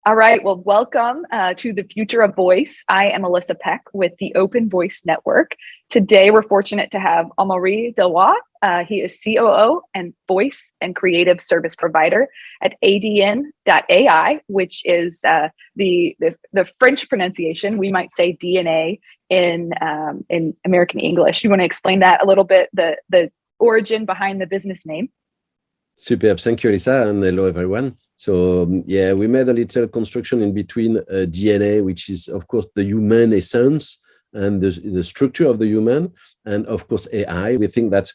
All right. Well, welcome to the Future of Voice. I am Alyssa Peck with the Open Voice Network. Today, we're fortunate to have Amaury Delloye. He is COO and Voice and Creative Service Provider at ADN.ai, which is the French pronunciation. We might say DNA in American English. You want to explain that a little bit, the origin behind the business name? Superb. Thank you, Lisa, and hello, everyone. So, we made a little construction in between DNA, which is, of course, the human essence and the structure of the human, and, of course, AI. We think that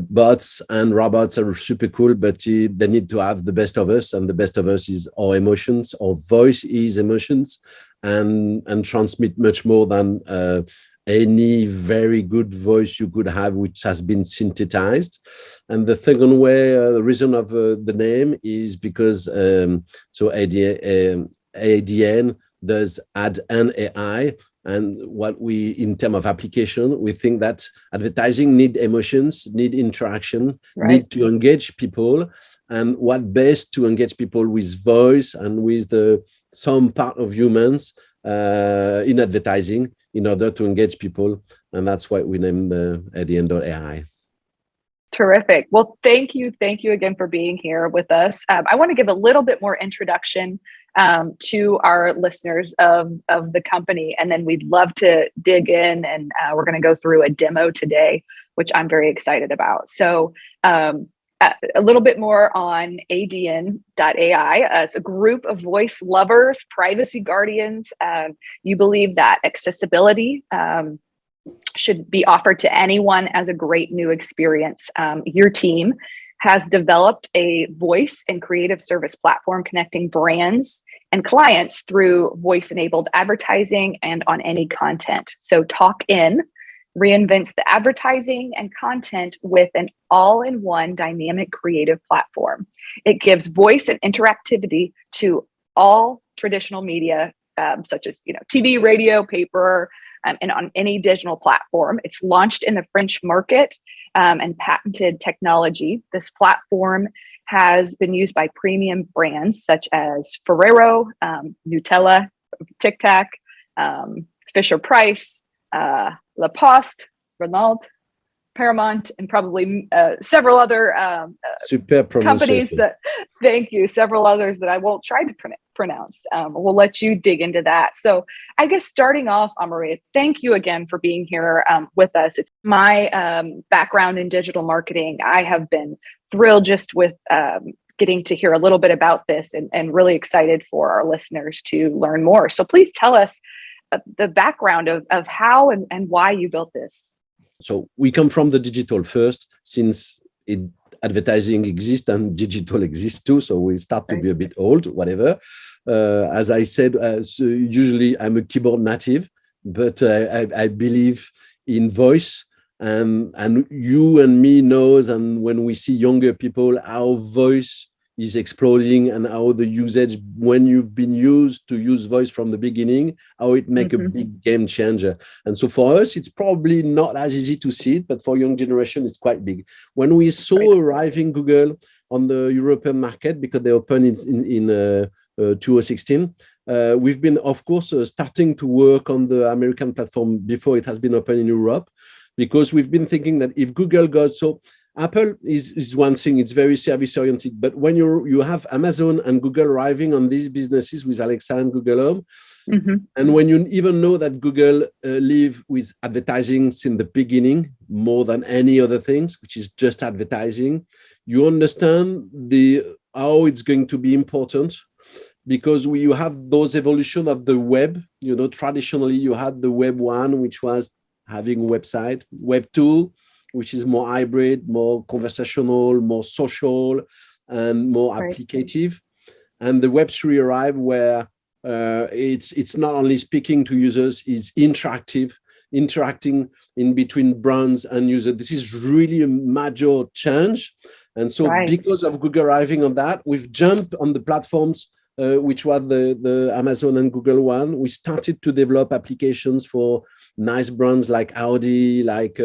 bots and robots are super cool, but they need to have the best of us, and the best of us is our emotions. Our voice is emotions and transmit much more than any very good voice you could have, which has been synthesized. And the second way, the reason of the name is because ADN does add an AI. And what we, in terms of application, we think that advertising need emotions, need interaction, need to engage people. And what best to engage people with voice and with some part of humans in advertising, in order to engage people. And that's why we named the ADN.ai. Terrific. Well, thank you. Thank you again for being here with us. I want to give a little bit more introduction to our listeners of the company, and then we'd love to dig in, and we're going to go through a demo today, which I'm very excited about. So a little bit more on ADN.ai. It's a group of voice lovers, privacy guardians. You believe that accessibility should be offered to anyone as a great new experience. Your team has developed a voice and creative service platform connecting brands and clients through voice-enabled advertising and on any content. So TalkIn reinvents the advertising and content with an all-in-one dynamic creative platform. It gives voice and interactivity to all traditional media, such as TV, radio, paper, and on any digital platform. It's launched in the French market and patented technology. This platform has been used by premium brands such as Ferrero, Nutella, Tic Tac, Fisher Price, La Poste, Renault, Paramount, and probably several other companies that, thank you, several others that I won't try to pronounce. We'll let you dig into that. So I guess starting off, Amaury, thank you again for being here with us. It's my background in digital marketing. I have been thrilled just with getting to hear a little bit about this, and really excited for our listeners to learn more. So please tell us the background of how and why you built this. So we come from the digital first, since advertising exists and digital exists too. So we start to be a bit old, whatever. As I said, so usually I'm a keyboard native, but I believe in voice, and you and me knows, and when we see younger people, how voice is exploding and how the usage, when you've been used to use voice from the beginning, how it make a big game changer. And so for us, it's probably not as easy to see it, but for young generation, it's quite big. When we saw arriving Google on the European market, because they opened in 2016, we've been, of course, starting to work on the American platform before it has been open in Europe, because we've been thinking that if Google goes, so Apple is one thing, it's very service oriented, but when you have Amazon and Google arriving on these businesses with Alexa and Google Home, and when you even know that Google live with advertising since the beginning, more than any other things, which is just advertising, you understand how it's going to be important, because you have those evolution of the web. Traditionally you had the web 1, which was having a website, web 2, which is more hybrid, more conversational, more social, and more applicative. And the Web3 arrived where it's not only speaking to users, it's interacting in between brands and users. This is really a major change. And so because of Google arriving on that, we've jumped on the platforms, which was the Amazon and Google one. We started to develop applications for nice brands like Audi, like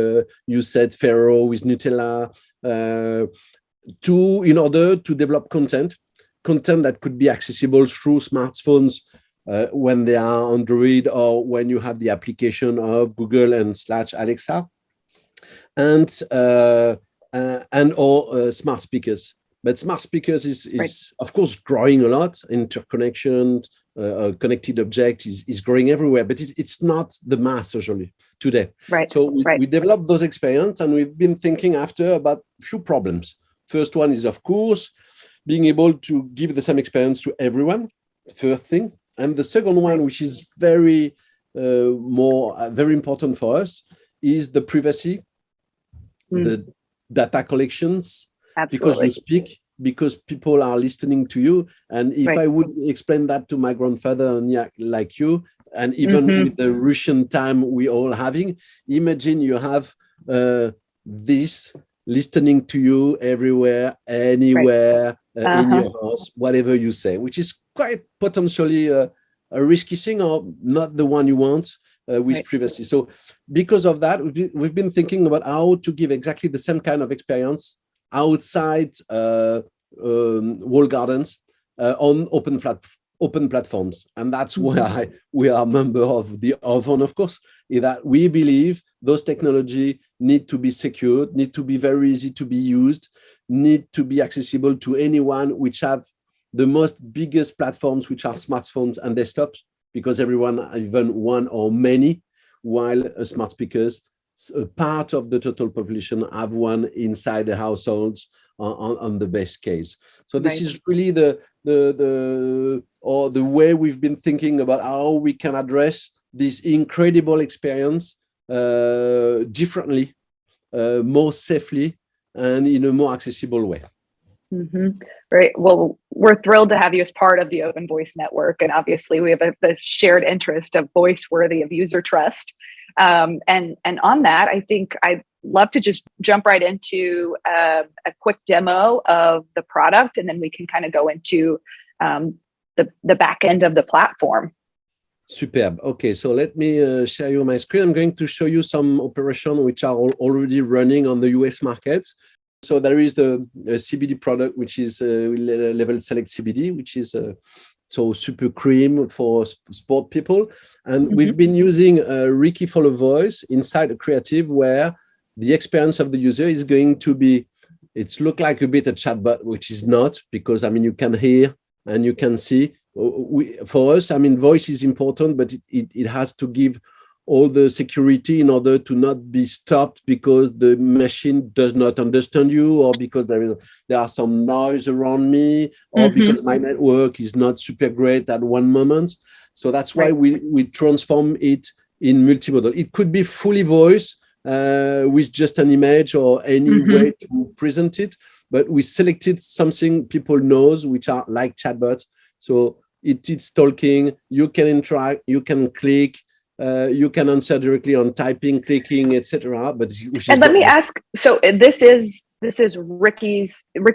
you said, Ferrero with Nutella, in order to develop content. content that could be accessible through smartphones when they are Android or when you have the application of Google and / Alexa, and or smart speakers. But smart speakers is of course growing a lot. Interconnection, connected object is growing everywhere, but it's not the mass usually today. So we developed those experiences, and we've been thinking after about a few problems. First one is, of course, being able to give the same experience to everyone, first thing. And the second one, which is very very important for us, is the privacy, the data collections. Absolutely. Because you speak, because people are listening to you. And if I would explain that to my grandfather like you, and even with the Russian time we all having, imagine you have this listening to you everywhere, anywhere, in your house, whatever you say, which is quite potentially a risky thing, or not the one you want with privacy. So because of that, we've been thinking about how to give exactly the same kind of experience outside walled gardens on open platforms. And that's why we are a member of the Oven, of course, is that we believe those technology need to be secured, need to be very easy to be used, need to be accessible to anyone, which have the most biggest platforms, which are smartphones and desktops, because everyone, even one or many, while smart speakers, a part of the total population have one inside the households on the best case. So this is really the way we've been thinking about how we can address this incredible experience differently, more safely, and in a more accessible way. Right. Well, we're thrilled to have you as part of the Open Voice Network. And obviously we have the shared interest of voice worthy of user trust. And on that, I think I'd love to just jump right into a quick demo of the product, and then we can kind of go into the back end of the platform. Superb. Okay, so let me share you my screen. I'm going to show you some operations which are already running on the US market. So there is the CBD product, which is Level Select CBD, which is so super cream for sport people. And we've been using Ricky Follow voice inside a creative where the experience of the user is going to be, it's look like a bit a chatbot, which is not, because I mean, you can hear and you can see. For us, I mean, voice is important, but it has to give all the security in order to not be stopped because the machine does not understand you, or because there are some noise around me, or because my network is not super great at one moment. So that's why we transform it in multimodal. It could be fully voice with just an image or any way to present it, but we selected something people knows, which are like chatbot. So it's talking, you can interact, you can click, you can answer directly on typing, clicking, etc. But let me ask. So this is Ricky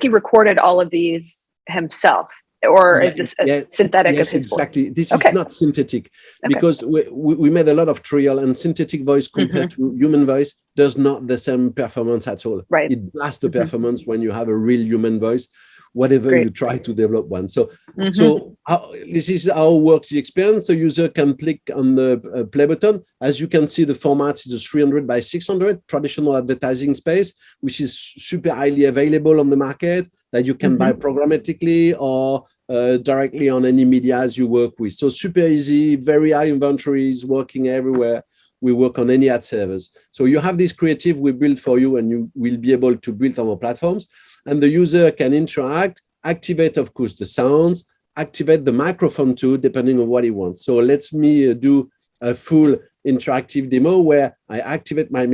recorded all of these himself, or is this a synthetic of his exactly voice? This is not synthetic, because we made a lot of trial, and synthetic voice compared to human voice does not the same performance at all. It blasts the performance when you have a real human voice, whatever you try to develop one. So this is how works the experience. The user can click on the play button. As you can see, the format is a 300 by 600 traditional advertising space, which is super highly available on the market, that you can buy programmatically or directly on any medias you work with. So super easy, very high inventories, working everywhere. We work on any ad servers. So you have this creative we build for you, and you will be able to build on our platforms. And the user can interact, activate, of course, the sounds, activate the microphone too, depending on what he wants. So let me do a full interactive demo where I activate my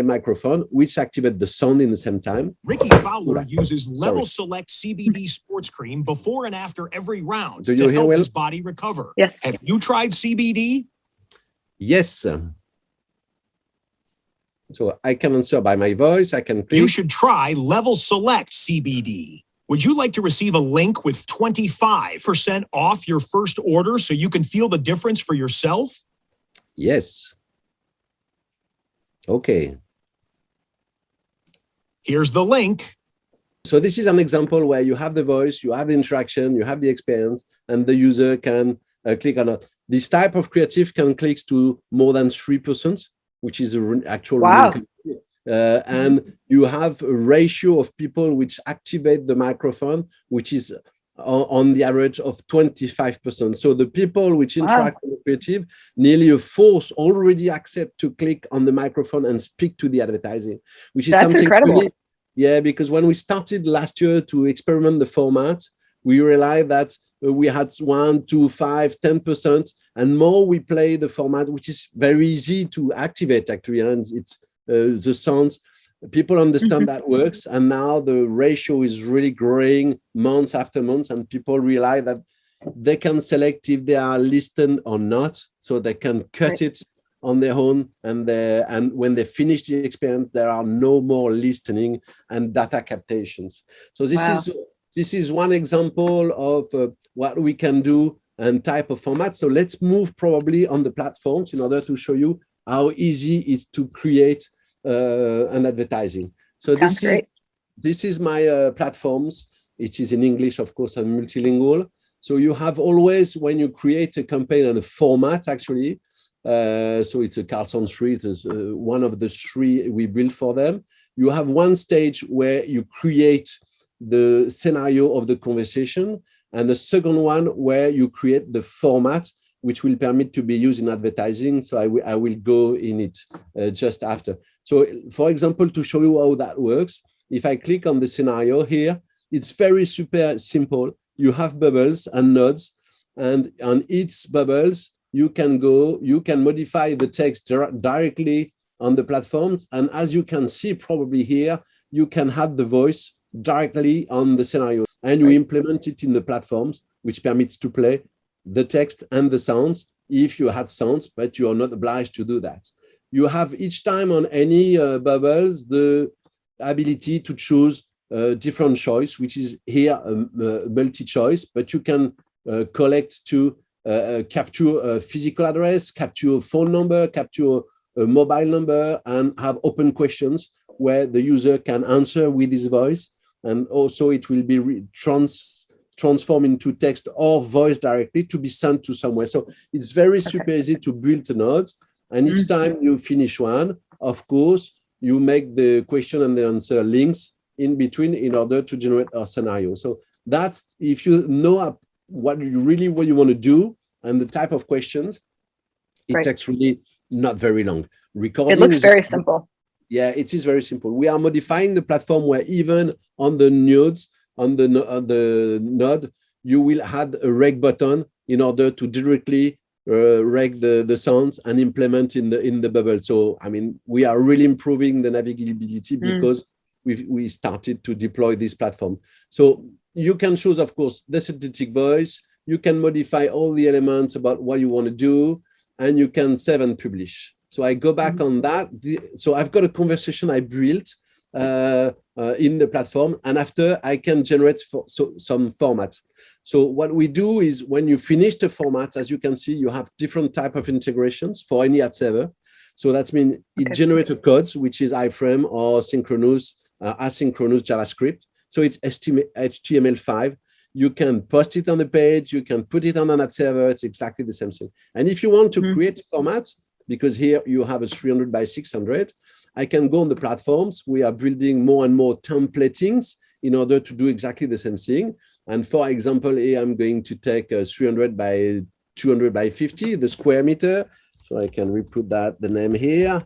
microphone, which activate the sound in the same time. Ricky Fowler uses Level Select CBD sports cream before and after every round to help his body recover. Yes. Have you tried CBD? Yes. So I can answer by my voice. I can click. You should try Level Select CBD. Would you like to receive a link with 25% off your first order so you can feel the difference for yourself? Yes. Okay. Here's the link. So this is an example where you have the voice, you have the interaction, you have the experience, and the user can click on it. This type of creative can click to more than 3%, which is an actual Wow. real and you have a ratio of people which activate the microphone, which is on the average of 25%. So the people which interact with the creative, nearly a fourth already accept to click on the microphone and speak to the advertising, which is That's something incredible. really, yeah, because when we started last year to experiment the format, we realized that we had 1, 2, 5, 10%, and more we play the format, which is very easy to activate actually, and it's the sounds. People understand that works, and now the ratio is really growing months after months, and people realize that they can select if they are listened or not, so they can cut it on their own, and when they finish the experience, there are no more listening and data captations. So this is one example of what we can do and type of format. So let's move probably on the platforms in order to show you how easy it is to create an advertising. So this is my platforms. It is in English, of course, and multilingual. So you have always, when you create a campaign and a format, actually, so it's a Carlson Street, is one of the 3 we built for them. You have one stage where you create the scenario of the conversation, and the second one where you create the format, which will permit to be used in advertising. So I will go in it just after. So for example, to show you how that works, if I click on the scenario here, it's very super simple. You have bubbles and nodes, and on each bubbles, you can modify the text directly on the platforms. And as you can see probably here, you can have the voice directly on the scenario, and you implement it in the platforms, which permits to play the text and the sounds if you had sounds, but you are not obliged to do that. You have each time on any bubbles the ability to choose a different choice, which is here multi-choice, but you can collect to capture a physical address, capture a phone number, capture a mobile number, and have open questions where the user can answer with his voice. And also it will be transformed into text or voice directly to be sent to somewhere. So it's very super easy to build nodes. And each time you finish one, of course, you make the question and the answer links in between in order to generate a scenario. So that's, if you know what you want to do and the type of questions, it takes really not very long. Recording it looks very simple. Yeah, it is very simple. We are modifying the platform where even on the nodes, on the node, you will add a reg button in order to directly reg the sounds and implement in the bubble. So, I mean, we are really improving the navigability because we started to deploy this platform. So you can choose, of course, the synthetic voice. You can modify all the elements about what you want to do, and you can save and publish. So I go back on that. So I've got a conversation I built in the platform, and after I can generate some format. So what we do is when you finish the format, as you can see, you have different type of integrations for any ad server. So that means it generates a code, which is iframe or synchronous, asynchronous JavaScript. So it's HTML5. You can post it on the page. You can put it on an ad server. It's exactly the same thing. And if you want to create a format, because here you have a 300 by 600, I can go on the platforms. We are building more and more templatings in order to do exactly the same thing. And for example, here I'm going to take a 300 by 200 by 50, the square meter. So I can re-put that, the name here.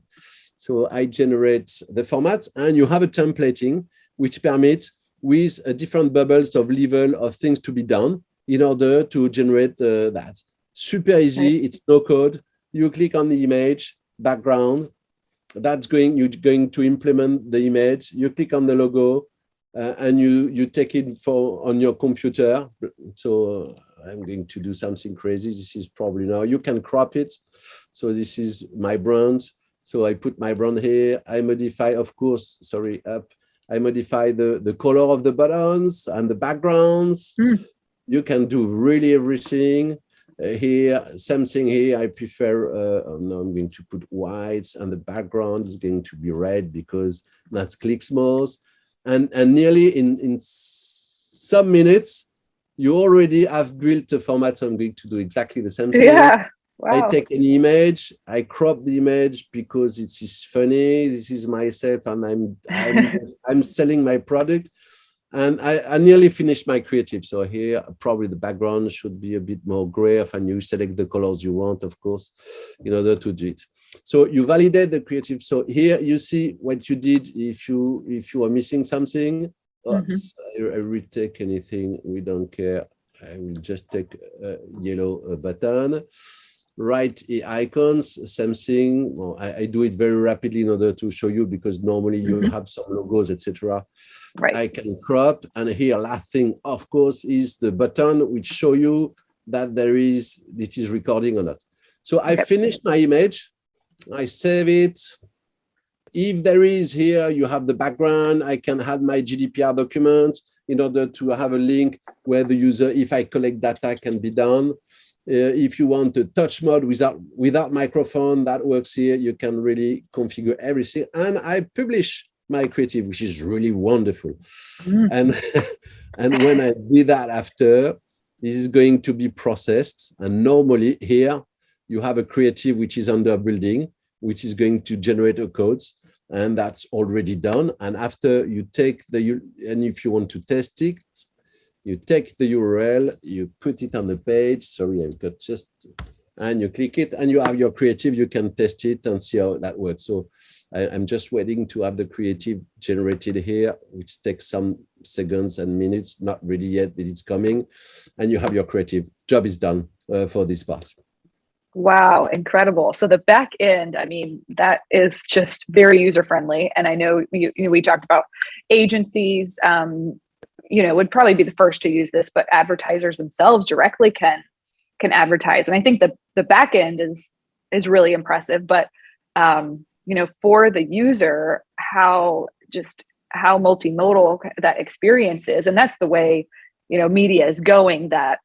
So I generate the formats, and you have a templating which permits with different bubbles of level of things to be done in order to generate that. Super easy, it's no code. You click on the image, background, you're going to implement the image. You click on the logo, and you take it on your computer. So I'm going to do something crazy. This is probably now, you can crop it. So this is my brand. So I put my brand here. I modify, of course, sorry, up. I modify the color of the buttons and the backgrounds. You can do really everything. Here, same thing here. I prefer, now I'm going to put whites, and the background is going to be red because that's clicks most. and nearly in some minutes, you already have built a format. So I'm going to do exactly the same thing. Yeah. Wow. I take an image, I crop the image because it is funny. This is myself, and I'm selling my product, and I nearly finished my creative. So here, probably the background should be a bit more gray, and you select the colors you want, of course, in order to do it. So you validate the creative. So here you see what you did. If you are missing something, oops, I retake anything. We don't care. I will just take a yellow button. Right icons, same thing. Well, I do it very rapidly in order to show you, because normally you have some logos, etc. Right. I can crop, and here last thing, of course, is the button which show you that it is recording or not. So I finished my image, I save it. If there is here, you have the background. I can add my GDPR document in order to have a link where the user, if I collect data, can be done. If you want a touch mode without microphone, that works here. You can really configure everything. And I publish my creative, which is really wonderful. And when I did that after, this is going to be processed. And normally here, you have a creative which is under building, which is going to generate a codes. And that's already done. And after you take and if you want to test it, you take the URL, you put it on the page. Sorry, I've got and you click it, and you have your creative. You can test it and see how that works. So I'm just waiting to have the creative generated here, which takes some seconds and minutes. Not really yet, but it's coming. And you have your creative. Job is done for this part. Wow, incredible. So the back end, I mean, that is just very user-friendly. And I know we talked about agencies, would probably be the first to use this, but advertisers themselves directly can advertise. And I think the back end is really impressive, but for the user, how multimodal that experience is. And that's the way, media is going, that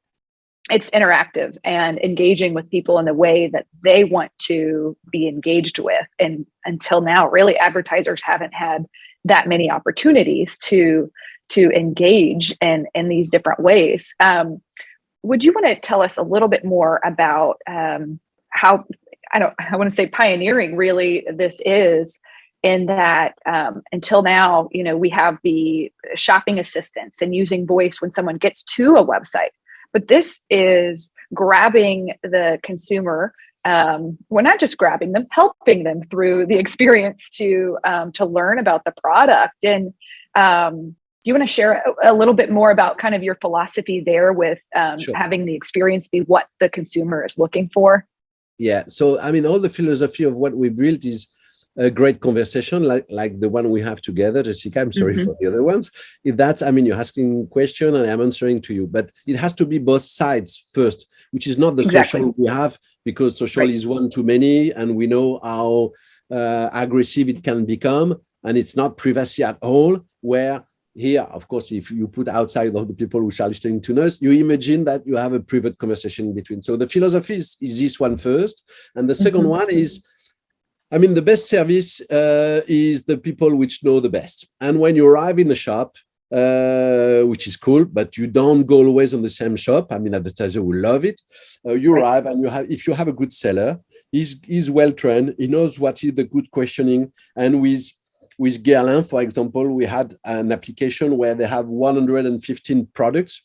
it's interactive and engaging with people in the way that they want to be engaged with. And until now, really, advertisers haven't had that many opportunities to engage in these different ways. Would you want to tell us a little bit more about how, I want to say pioneering really this is, in that until now, we have the shopping assistance and using voice when someone gets to a website. But this is grabbing the consumer. We're not just grabbing them, helping them through the experience to learn about the product. And do you want to share a little bit more about kind of your philosophy there with Sure. having the experience be what the consumer is looking for? Yeah. So, I mean, all the philosophy of what we built is a great conversation like the one we have together, Jessica. I'm sorry for the other ones. You're asking a question and I'm answering to you, but it has to be both sides first, which is not the social we have, because social is one too many, and we know how aggressive it can become, and it's not privacy at all. Where here, of course, if you put outside of the people which are listening to us, you imagine that you have a private conversation between. So the philosophy is this one first, and the second one is, the best service is the people which know the best. And when you arrive in the shop, which is cool, but you don't go always on the same shop. Advertiser will love it. You arrive and if you have a good seller, he's well trained. He knows what is the good questioning. And with Guerlain, for example, we had an application where they have 115 products.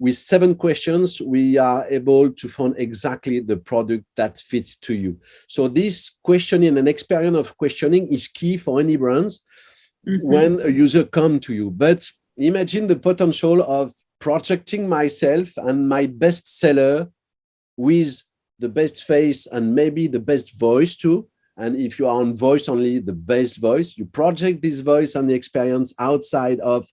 With 7 questions, we are able to find exactly the product that fits to you. So this questioning and experience of questioning is key for any brands when a user comes to you. But imagine the potential of projecting myself and my best seller with the best face and maybe the best voice too. And if you are on voice only, the best voice, you project this voice and the experience outside of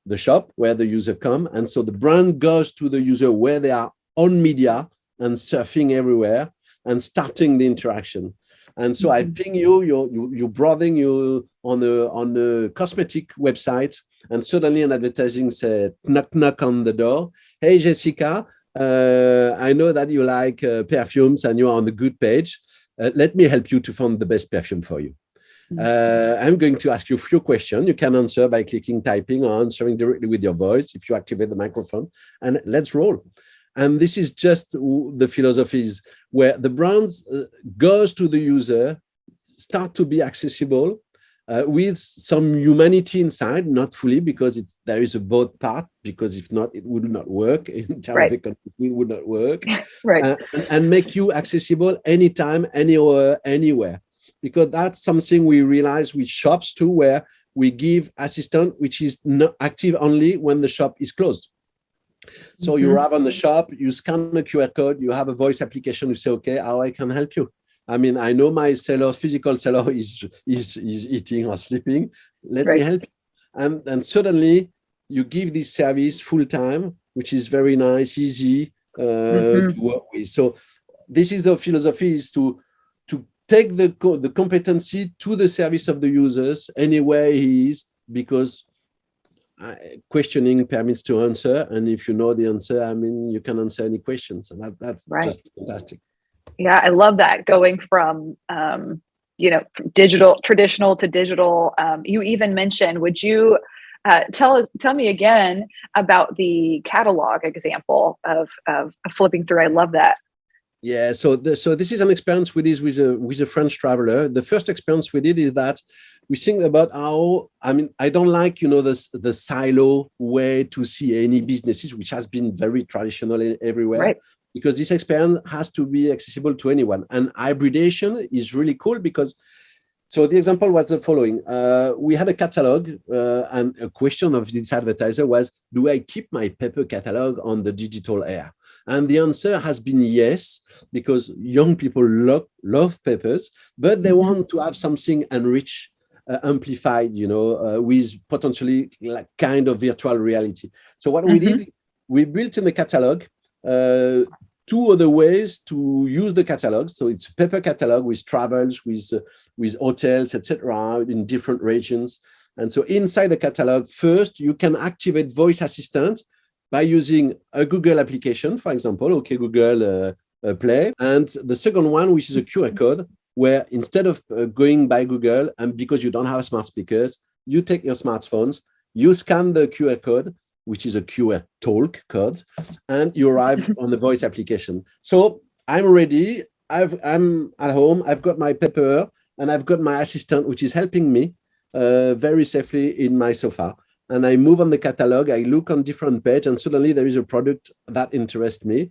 the shop where the user come. And so the brand goes to the user where they are on media and surfing everywhere and starting the interaction. And so I ping you're browsing you on the cosmetic website, and suddenly an advertising said, knock on the door. Hey, Jessica, I know that you like perfumes and you are on the good page. Let me help you to find the best perfume for you. I'm going to ask you a few questions. You can answer by clicking typing or answering directly with your voice if you activate the microphone, and let's roll. And this is just the philosophies where the brands goes to the user, start to be accessible with some humanity inside, not fully, because there is a both part, because if not, it would not work. In terms of economy, it would not work. And make you accessible anytime, anywhere, anywhere. Because that's something we realize with shops too, where we give assistant, which is not active only when the shop is closed. So you arrive on the shop, you scan the QR code, you have a voice application, you say, okay, how I can help you? I mean, I know my physical seller is eating or sleeping. Let me help you. And suddenly you give this service full time, which is very nice, easy to work with. So this is the philosophy, is to take the competency to the service of the users anywhere he is, because questioning permits to answer. And if you know the answer, I mean, you can answer any questions. And that's just fantastic. Yeah, I love that, going from from traditional to digital. You even mentioned, would you tell me again about the catalog example of flipping through? I love that. Yeah, so this is an experience we did with a French traveler. The first experience we did is that we think about how, I mean, I don't like, the silo way to see any businesses, which has been very traditional everywhere, because this experience has to be accessible to anyone. And hybridation is really cool because, so the example was the following. We had a catalog and a question of this advertiser was, do I keep my paper catalog on the digital era? And the answer has been yes, because young people love papers, but they want to have something enriched, amplified, with potentially like kind of virtual reality. So what we did, we built in the catalog two other ways to use the catalog. So it's a paper catalog with travels, with hotels, etc., in different regions. And so inside the catalog, first you can activate voice assistant by using a Google application, for example, OK Google Play. And the second one, which is a QR code, where instead of going by Google, and because you don't have smart speakers, you take your smartphones, you scan the QR code, which is a QR talk code, and you arrive on the voice application. So I'm ready. I'm at home. I've got my paper, and I've got my assistant, which is helping me very safely in my sofa. And I move on the catalog, I look on different page, and suddenly there is a product that interests me.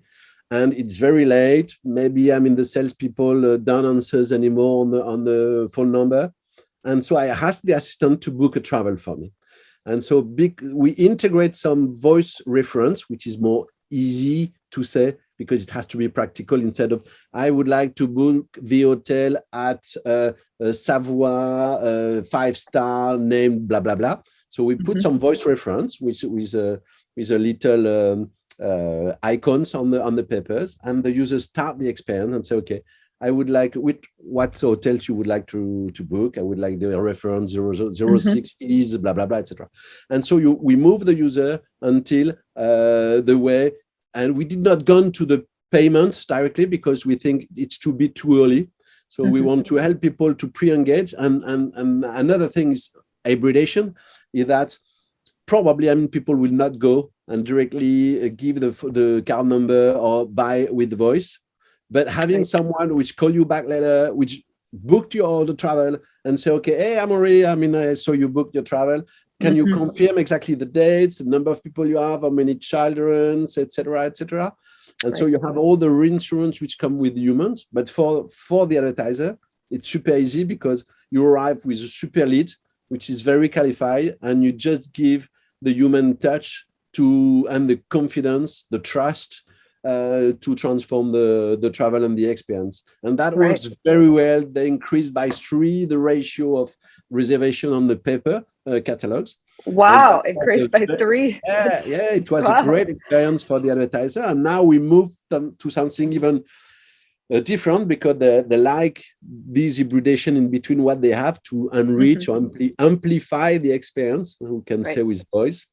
And it's very late. Maybe I'm in the salespeople don't answer anymore on the phone number. And so I ask the assistant to book a travel for me. And so we integrate some voice reference, which is more easy to say because it has to be practical, instead of, I would like to book the hotel at Savoy, 5-star, named blah, blah, blah. So we put some voice reference with a little icons on the papers, and the users start the experience and say, okay, I would like, what hotels you would like to book. I would like the reference 006 is blah, blah, blah, etc. And so we move the user until the way, and we did not go to the payment directly because we think it's too early. So we want to help people to pre-engage. And another thing is hybridation, is that probably, I mean, people will not go and directly give the card number or buy with the voice, but having someone which call you back later, which booked your the travel and say, okay, hey, Amaury, I mean, I saw you booked your travel. Can you confirm exactly the dates, the number of people you have, how many children, etc., etc. And so you have all the reinsurance which come with humans, but for the advertiser, it's super easy because you arrive with a super lead, which is very qualified, and you just give the human touch and the confidence, the trust to transform the travel and the experience. And that works very well. They increased by 3 the ratio of reservation on the paper catalogs. Wow, increased by 3. Yeah, it was a great experience for the advertiser. And now we move them to something even different, because they like this hybridation in between what they have to enrich or amplify the experience, we can say, with voice.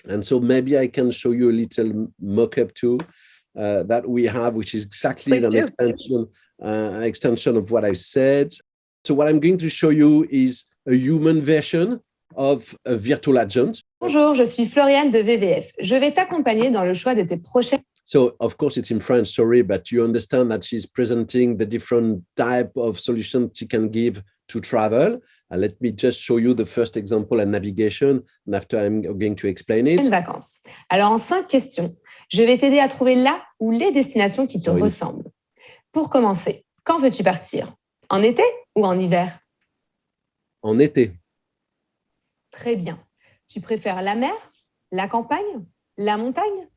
And so maybe I can show you a little mock-up too that we have, which is exactly an extension of what I said. So what I'm going to show you is a human version of a virtual agent. Bonjour, je suis Floriane de VVF. Je vais t'accompagner dans le choix de tes prochaines. So, of course, it's in French, sorry, but you understand that she's presenting the different type of solutions she can give to travel. Let me just show you the first example and navigation, and after I'm going to explain it. Vacances. Alors, en 5 questions, je vais t'aider à trouver la ou les destinations qui te ressemblent. Pour commencer, quand veux-tu partir? En été ou en hiver? En été. Très bien. Tu préfères la mer, la campagne, la montagne?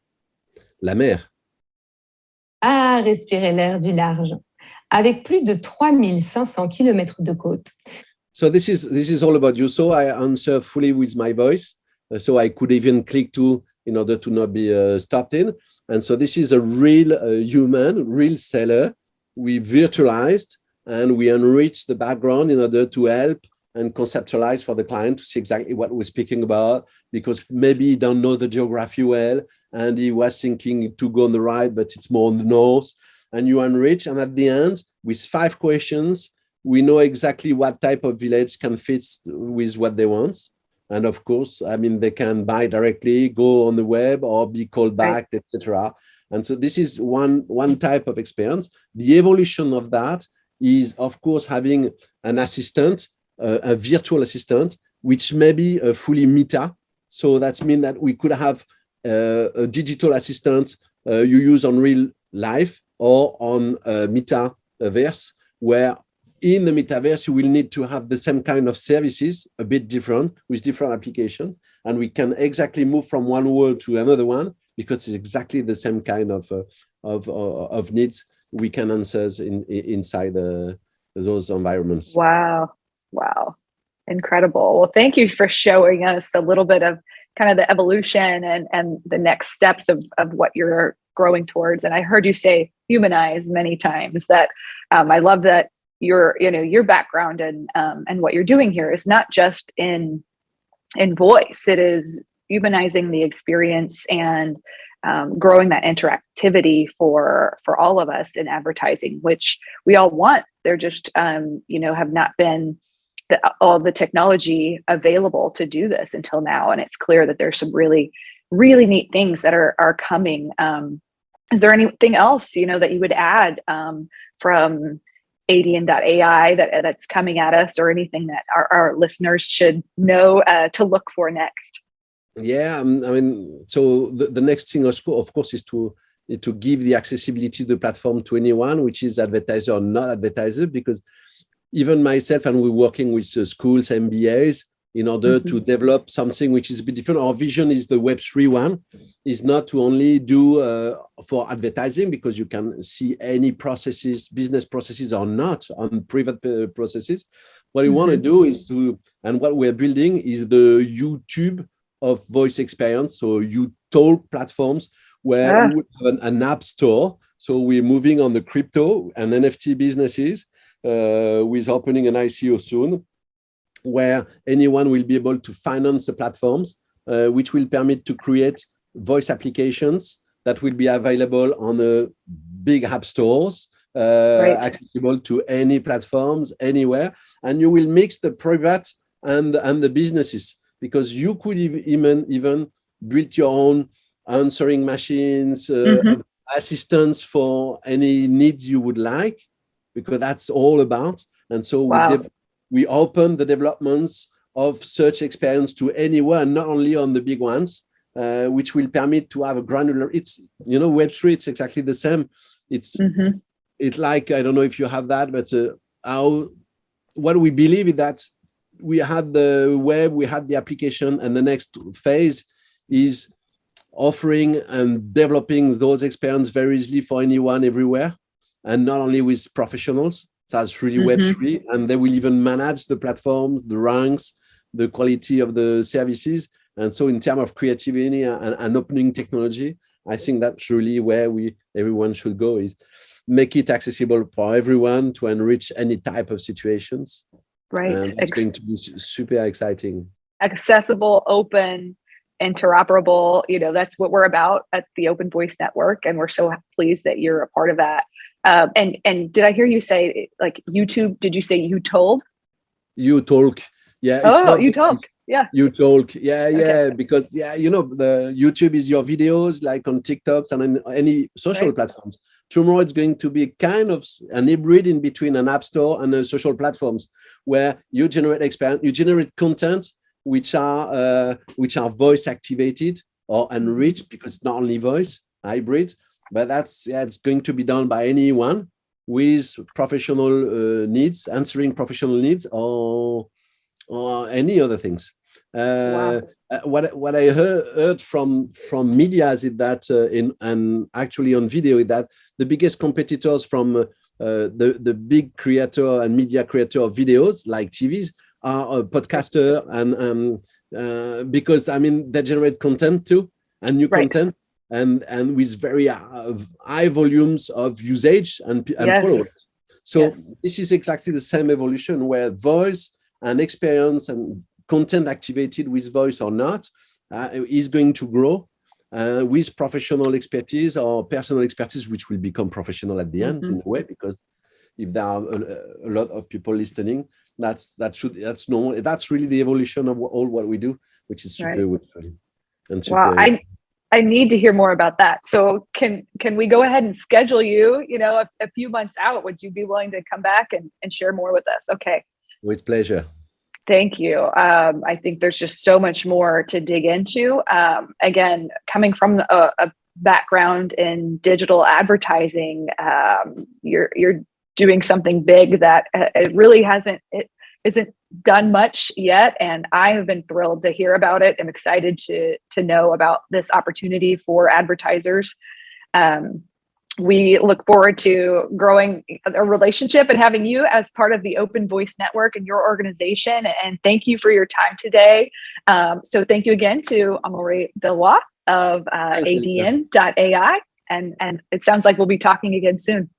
La mer. Ah, respirer l'air du large. Avec plus de 3500 km de côte. So this is all about you. So I answer fully with my voice. So I could even click to in order to not be stopped in. And so this is a real human, real seller. We virtualized and we enriched the background in order to help and conceptualize for the client to see exactly what we're speaking about, because maybe he don't know the geography well and he was thinking to go on the right, but it's more on the north. And you enrich, and at the end, with 5 questions, we know exactly what type of village can fit with what they want. And of course, I mean, they can buy directly, go on the web, or be called back, right, etc. And so this is one type of experience. The evolution of that is, of course, having an assistant, a virtual assistant, which may be fully meta. So that means that we could have a digital assistant you use on real life or on metaverse, where in the metaverse, you will need to have the same kind of services, a bit different, with different applications. And we can exactly move from one world to another one, because it's exactly the same kind of needs we can answer inside those environments. Wow. Incredible. Well, thank you for showing us a little bit of kind of the evolution and the next steps of what you're growing towards. And I heard you say humanize many times. That I love that your background and what you're doing here is not just in voice. It is humanizing the experience and growing that interactivity for all of us in advertising, which we all want. They're just have not been all the technology available to do this until now, and it's clear that there's some really, really neat things that are coming. Is there anything else that you would add from ADN.ai that's coming at us, or anything that our listeners should know to look for next? Yeah, I mean, so the next thing, of course, is to give the accessibility to the platform to anyone, which is advertiser or not advertiser, because even myself, and we're working with schools, MBAs, in order to develop something which is a bit different. Our vision is the Web3 one, is not to only do for advertising, because you can see any processes, business processes or not on private processes. What we want to do is and what we're building is the YouTube of voice experience. So you told platforms where we would have an app store. So we're moving on the crypto and NFT businesses with opening an ICO soon, where anyone will be able to finance the platforms, which will permit to create voice applications that will be available on the big app stores, accessible to any platforms, anywhere. And you will mix the private and the businesses, because you could even build your own answering machines, assistants for any needs you would like, because that's all about. And so we open the developments of search experience to anyone, not only on the big ones, which will permit to have a granular. It's Web3. It's exactly the same. It's like, I don't know if you have that, but what we believe is that we had the web, we had the application, and the next phase is offering and developing those experiences very easily for anyone, everywhere, and not only with professionals. That's really Web3, and they will even manage the platforms, the ranks, the quality of the services. And so in terms of creativity and opening technology, I think that's really where everyone should go, is make it accessible for everyone to enrich any type of situations. Right. And it's going to be super exciting. Accessible, open, interoperable. That's what we're about at the Open Voice Network. And we're so pleased that you're a part of that. And did I hear you say like YouTube? Did you say you told? You talk. Yeah, it's Oh, not you talk. Yeah. You talk. Yeah, Okay. because the YouTube is your videos like on TikToks and on any social Right. platforms. Tomorrow it's going to be kind of an hybrid in between an app store and social platforms where you generate experience, you generate content which are voice activated or enriched, because it's not only voice, hybrid, but it's going to be done by anyone with professional needs, answering professional needs or any other things. Wow. What I heard from media is that and actually on video is that the biggest competitors from the big creator and media creator of videos like TVs are a podcaster and because they generate content too, and new Right. content and with very high volumes of usage and Yes. followers. So Yes. this is exactly the same evolution where voice and experience and content activated with voice or not is going to grow with professional expertise or personal expertise, which will become professional at the end in a way, because if there are a lot of people listening, that's normal. That's really the evolution of all what we do, which is super Right. good and super. Wow. I need to hear more about that. So can we go ahead and schedule you, a few months out? Would you be willing to come back and share more with us? Okay. With pleasure. Thank you. I think there's just so much more to dig into. Again, coming from a background in digital advertising, you're doing something big that it isn't done much yet, and I have been thrilled to hear about it. I'm excited to know about this opportunity for advertisers. We look forward to growing a relationship and having you as part of the Open Voice Network and your organization. And thank you for your time today. So thank you again to Amaury Delloye of ADN.ai. And it sounds like we'll be talking again soon.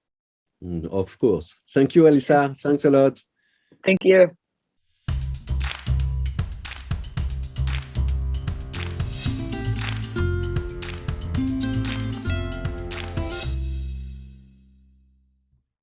Of course. Thank you, Elisa. Thanks a lot. Thank you.